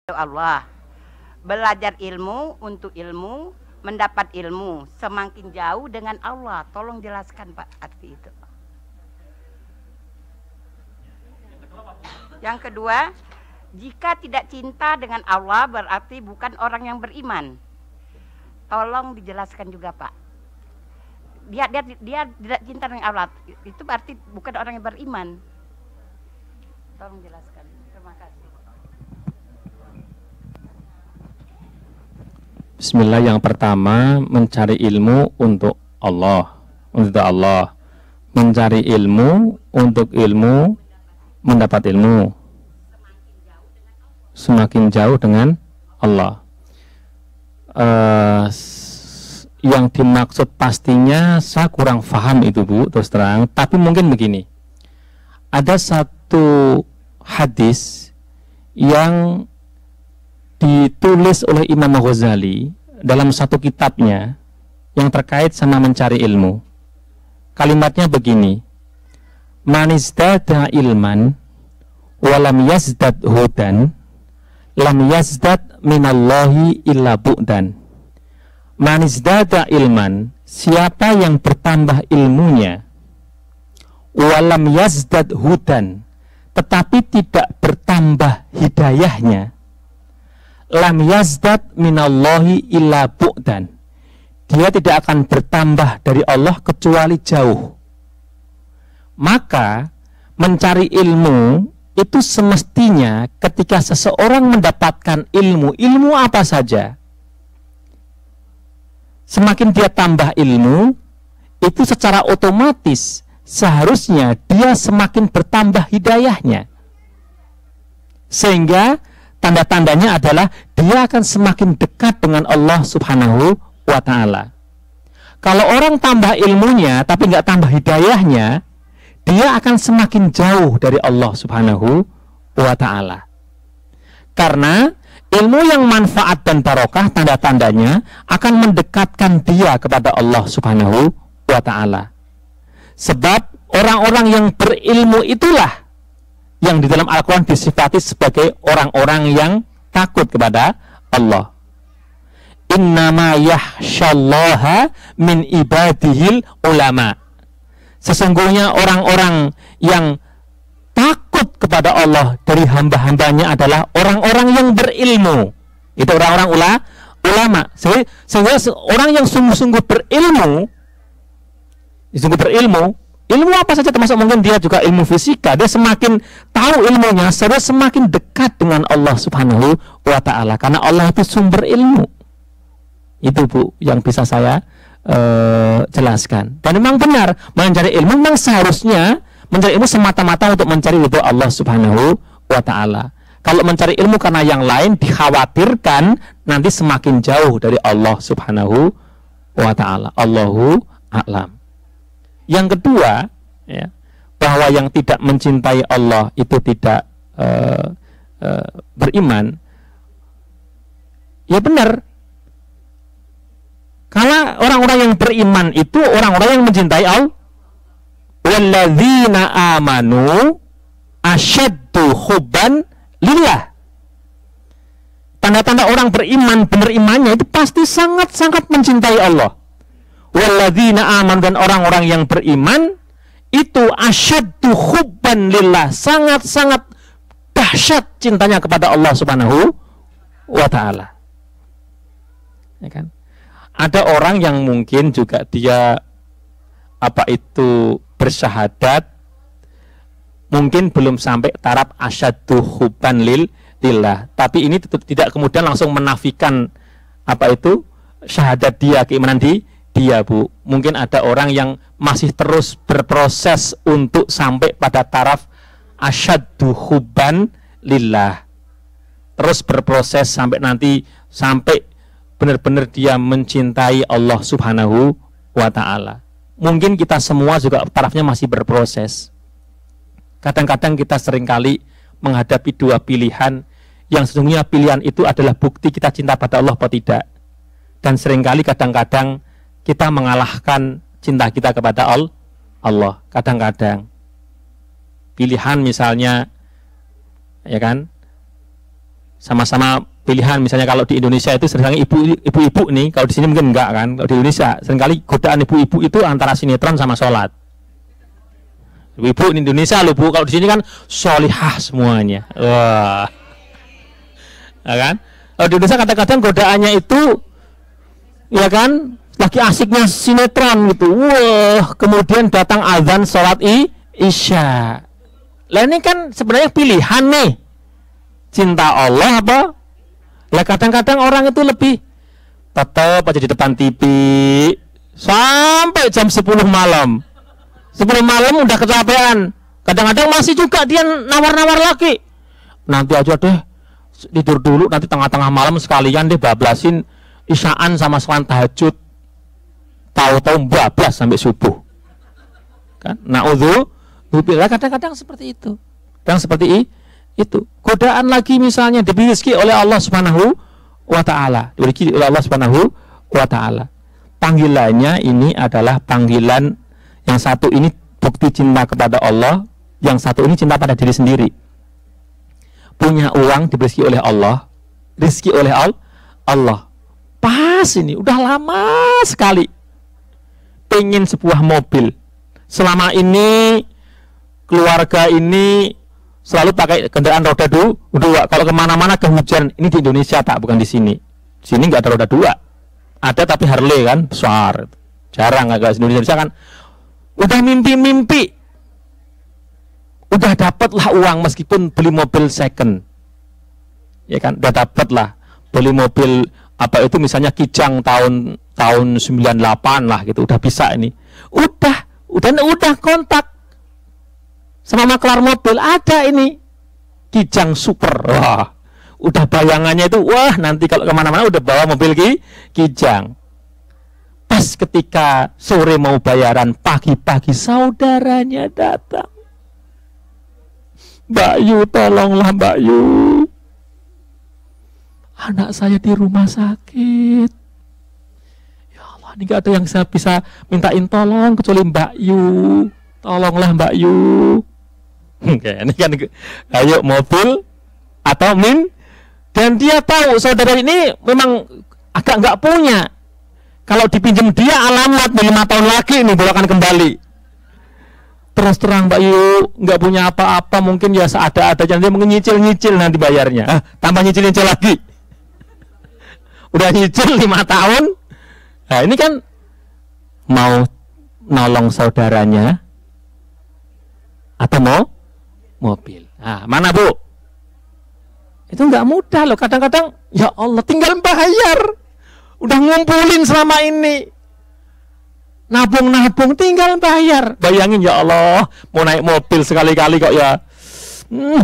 Allah. Belajar ilmu untuk ilmu, mendapat ilmu, semakin jauh dengan Allah. Tolong jelaskan Pak arti itu. Yang kedua, jika tidak cinta dengan Allah berarti bukan orang yang beriman. Tolong dijelaskan juga Pak. Dia tidak cinta dengan Allah, itu berarti bukan orang yang beriman. Tolong jelaskan. Terima kasih. Bismillah, yang pertama mencari ilmu untuk Allah, mencari ilmu untuk ilmu, mendapat ilmu, semakin jauh dengan Allah. Yang dimaksud pastinya saya kurang paham itu Bu, terus terang. Tapi mungkin begini, ada satu hadis yang ditulis oleh Imam Ghazali dalam satu kitabnya yang terkait sama mencari ilmu. Kalimatnya begini: man izdada ilman walam yazdad hudan lam yazdad minallahi illa bu'dan. Man izdada ilman, siapa yang bertambah ilmunya, walam yazdad hudan, tetapi tidak bertambah hidayahnya, lam yazdad minallahi illa bu'dan, dia tidak akan bertambah dari Allah kecuali jauh. Maka mencari ilmu itu semestinya ketika seseorang mendapatkan ilmu apa saja, semakin dia tambah ilmu, itu secara otomatis seharusnya dia semakin bertambah hidayahnya. Sehingga tanda-tandanya adalah dia akan semakin dekat dengan Allah Subhanahu wa ta'ala. Kalau orang tambah ilmunya tapi nggak tambah hidayahnya, dia akan semakin jauh dari Allah Subhanahu wa ta'ala. Karena ilmu yang manfaat dan barokah, tanda-tandanya akan mendekatkan dia kepada Allah Subhanahu wa ta'ala. Sebab orang-orang yang berilmu itulah yang di dalam Al-Quran disifati sebagai orang-orang yang takut kepada Allah. Innama yahsyallaha min ibadihil ulama. Sesungguhnya orang-orang yang takut kepada Allah dari hamba-hambanya adalah orang-orang yang berilmu. Itu orang-orang ulama. Sehingga orang yang sungguh-sungguh berilmu, ilmu apa saja, termasuk mungkin dia juga ilmu fisika, dia semakin tahu ilmunya, dia semakin dekat dengan Allah Subhanahu wa ta'ala, karena Allah itu sumber ilmu. Itu Bu yang bisa saya jelaskan. Dan memang benar, mencari ilmu memang seharusnya mencari ilmu semata-mata untuk mencari ridho Allah Subhanahu wa ta'ala. Kalau mencari ilmu karena yang lain, dikhawatirkan nanti semakin jauh dari Allah Subhanahu wa ta'ala. Allahu a'lam. Yang kedua, ya, bahwa yang tidak mencintai Allah itu tidak beriman. Ya benar. Karena orang-orang yang beriman itu orang-orang yang mencintai Allah. Walladzina amanu asyaddu hubban lillah. Tanda-tanda orang beriman, benar imannya itu pasti sangat-sangat mencintai Allah. Walladzina aman, dan orang-orang yang beriman itu asyaddu hubban lillah, sangat-sangat dahsyat cintanya kepada Allah Subhanahu wa ta'ala. Ya kan? Ada orang yang mungkin juga dia bersyahadat, mungkin belum sampai taraf asyaddu hubban lillah, tapi ini tidak kemudian langsung menafikan syahadat dia, keimanan dia Bu. Mungkin ada orang yang masih terus berproses untuk sampai pada taraf asyaddu hubban lillah, terus berproses sampai benar-benar dia mencintai Allah Subhanahu wa ta'ala. Mungkin kita semua juga tarafnya masih berproses. Kadang-kadang kita seringkali menghadapi dua pilihan, yang sesungguhnya pilihan itu adalah bukti kita cinta pada Allah atau tidak. Dan seringkali kadang-kadang kita mengalahkan cinta kita kepada Allah. Kadang-kadang pilihan misalnya, ya kan, sama-sama pilihan. Misalnya kalau di Indonesia itu seringkali ibu-ibu nih, kalau di sini mungkin enggak kan. Kalau di Indonesia seringkali godaan ibu-ibu itu antara sinetron sama sholat. Ibu-ibu di Indonesia loh Bu, kalau di sini kan sholihah semuanya. Wah, ya kan? Kalau di Indonesia kadang-kadang godaannya itu, ya kan, lagi asiknya sinetron gitu. Wah, kemudian datang azan sholat isya. Lah ini kan sebenarnya pilihan nih, cinta Allah apa? Lah kadang-kadang orang itu lebih tetap aja di depan TV sampai jam 10 malam. 10 malam udah kecapean. Kadang-kadang masih juga dia nawar-nawar lagi. Nanti aja deh tidur dulu, nanti tengah-tengah malam sekalian deh bablasin isyaan sama sholat tahajud. Tahu-tahu bablas sampai subuh. Kan? Na'udzubillah, kadang-kadang seperti itu. Kadang seperti itu. Godaan lagi misalnya diberi rezeki oleh Allah Subhanahu wa taala. Diberi oleh Allah Subhanahu wa taala. Panggilannya ini adalah panggilan yang satu ini bukti cinta kepada Allah, yang satu ini cinta pada diri sendiri. Punya uang diberi rezeki oleh Allah, rezeki oleh Allah. Pas ini udah lama sekali pengen sebuah mobil. Selama ini keluarga ini selalu pakai kendaraan roda dua. Kalau kemana-mana kehujan, ini di Indonesia Pak, bukan di sini. Di sini nggak ada roda dua. Ada tapi Harley kan besar. Jarang agak di Indonesia kan. Udah mimpi-mimpi. Udah dapatlah uang meskipun beli mobil second. Ya kan, udah dapatlah beli mobil apa itu misalnya Kijang tahun 98 lah gitu, udah bisa ini. Udah kontak sama maklar mobil, ada ini Kijang Super. Wah, udah bayangannya itu, wah nanti kalau kemana-mana udah bawa mobil Kijang. Pas ketika sore mau bayaran, pagi-pagi saudaranya datang. Mbak Yu, tolonglah Mbak Yu, anak saya di rumah sakit. Ya Allah, ini gak ada yang saya bisa mintain tolong kecuali Mbak Yu. Tolonglah Mbak Yu. Oke, ini kan, ayo mobil atau dan dia tahu saudara ini memang agak nggak punya. Kalau dipinjam dia alamat 5 tahun lagi ini baru akan kembali. Terus terang Mbak Yu nggak punya apa-apa, mungkin ya seada-adanya, dia mungkin nyicil nanti bayarnya. Tambah nyicil lagi. Udah nyicil 5 tahun. Nah ini kan mau nolong saudaranya atau mau mobil. Nah, mana Bu? Itu nggak mudah loh. Kadang-kadang ya Allah tinggal bayar. Udah ngumpulin selama ini, nabung tinggal bayar. Bayangin ya Allah, mau naik mobil sekali-kali kok ya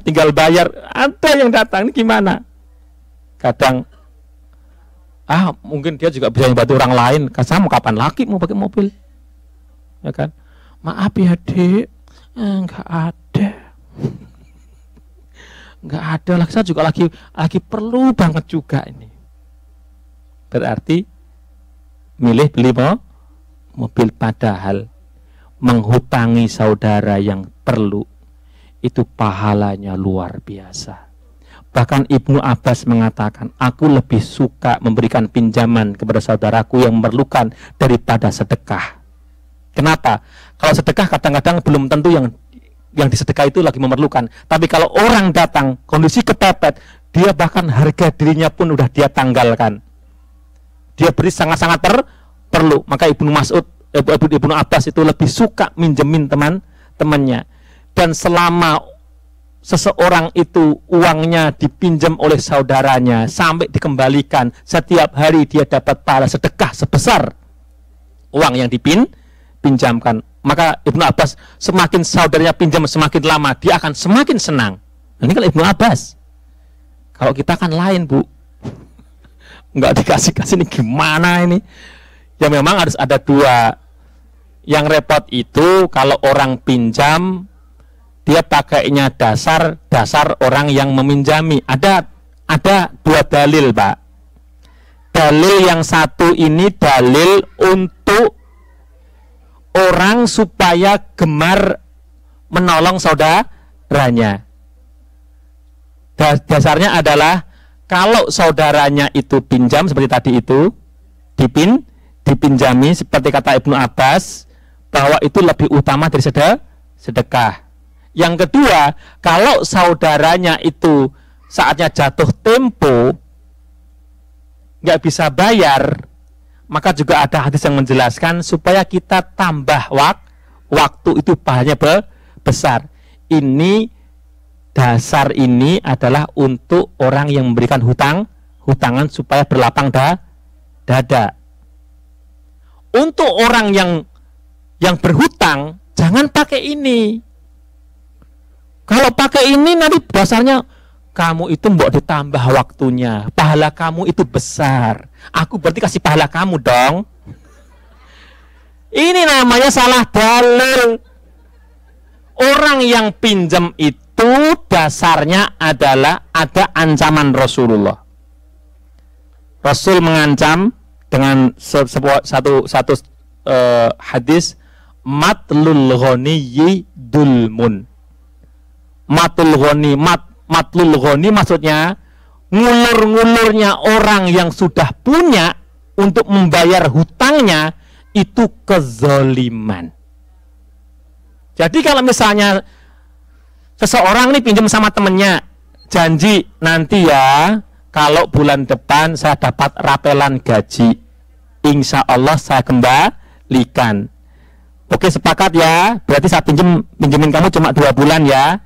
tinggal bayar. Ada yang datang, ini gimana? Kadang mungkin dia juga bisa membantu orang lain. Saya mau kapan lagi mau pakai mobil, ya kan? Maaf ya Dek, nggak ada. Nggak ada lah, saya juga lagi perlu banget juga ini. Berarti milih beli mobil, padahal menghutangi saudara yang perlu itu pahalanya luar biasa. Bahkan Ibnu Abbas mengatakan, aku lebih suka memberikan pinjaman kepada saudaraku yang memerlukan daripada sedekah. Kenapa? Kalau sedekah kadang-kadang belum tentu yang disedekah itu lagi memerlukan. Tapi kalau orang datang kondisi kepepet, dia bahkan harga dirinya pun udah dia tanggalkan. Dia beri sangat-sangat perlu. Maka Ibnu Abbas itu lebih suka minjemin teman-temannya. Dan selama seseorang itu uangnya dipinjam oleh saudaranya sampai dikembalikan, setiap hari dia dapat pahala sedekah sebesar uang yang dipinjamkan. Maka Ibnu Abbas semakin saudaranya pinjam semakin lama, dia akan semakin senang. Ini kan Ibnu Abbas. Kalau kita kan lain Bu, nggak dikasih ini gimana ini? Ya memang harus ada dua. Yang repot itu kalau orang pinjam dia pakainya dasar orang yang meminjami. Ada dua dalil Pak. Dalil yang satu ini dalil untuk orang supaya gemar menolong saudaranya. Dasarnya adalah kalau saudaranya itu pinjam seperti tadi itu, dipinjami seperti kata Ibnu Abbas bahwa itu lebih utama dari sedekah. Yang kedua, kalau saudaranya itu saatnya jatuh tempo nggak bisa bayar, maka juga ada hadis yang menjelaskan supaya kita tambah waktu itu pahalanya besar. Ini dasar ini adalah untuk orang yang memberikan hutangan supaya berlapang dada. Untuk orang yang berhutang jangan pakai ini. Kalau pakai ini nanti dasarnya kamu itu mbok ditambah waktunya, pahala kamu itu besar. Aku berarti kasih pahala kamu dong. Ini namanya salah dalil. Orang yang pinjam itu dasarnya adalah ada ancaman Rasulullah. Rasul mengancam dengan satu hadis, matlul ghaniyyi dulmun. Matlul ghani maksudnya ngulur-ngulurnya orang yang sudah punya untuk membayar hutangnya itu kezaliman. Jadi kalau misalnya seseorang nih pinjam sama temennya, janji nanti ya kalau bulan depan saya dapat rapelan gaji, insya Allah saya kembalikan. Oke, sepakat ya, berarti saya pinjemin kamu cuma 2 bulan ya.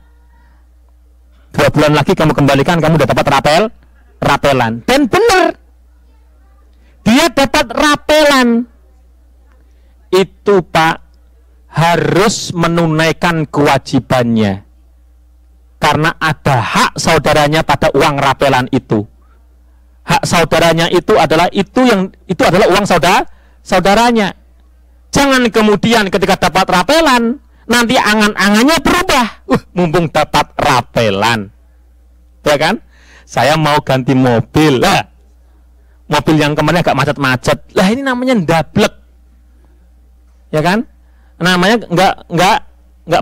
2 bulan lagi kamu kembalikan, kamu udah dapat rapelan. Dan benar, dia dapat rapelan. Itu Pak harus menunaikan kewajibannya. Karena ada hak saudaranya pada uang rapelan itu. Hak saudaranya itu adalah uang saudaranya. Jangan kemudian ketika dapat rapelan nanti angan-angannya berubah. Mumpung dapat rapelan, ya kan? Saya mau ganti mobil lah. Mobil yang kemarin agak macet-macet. Lah ini namanya ndablek, ya kan? Namanya nggak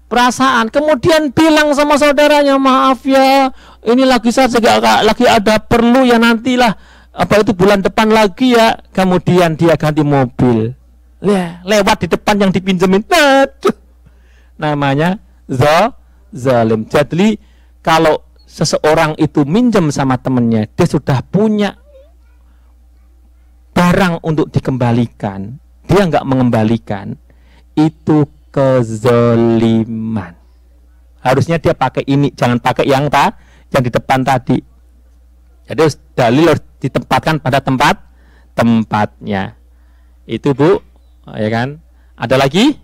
perasaan. Kemudian bilang sama saudaranya, maaf ya, ini lagi lagi ada perlu ya, nantilah apa itu bulan depan lagi ya. Kemudian dia ganti mobil. Lewat di depan yang dipinjemin. Namanya zalim. Jadi kalau seseorang itu minjem sama temennya, dia sudah punya barang untuk dikembalikan, dia nggak mengembalikan, itu kezaliman. Harusnya dia pakai ini, jangan pakai yang di depan tadi. Jadi dalil harus ditempatkan pada tempatnya. Itu Bu, ya kan? Ada lagi?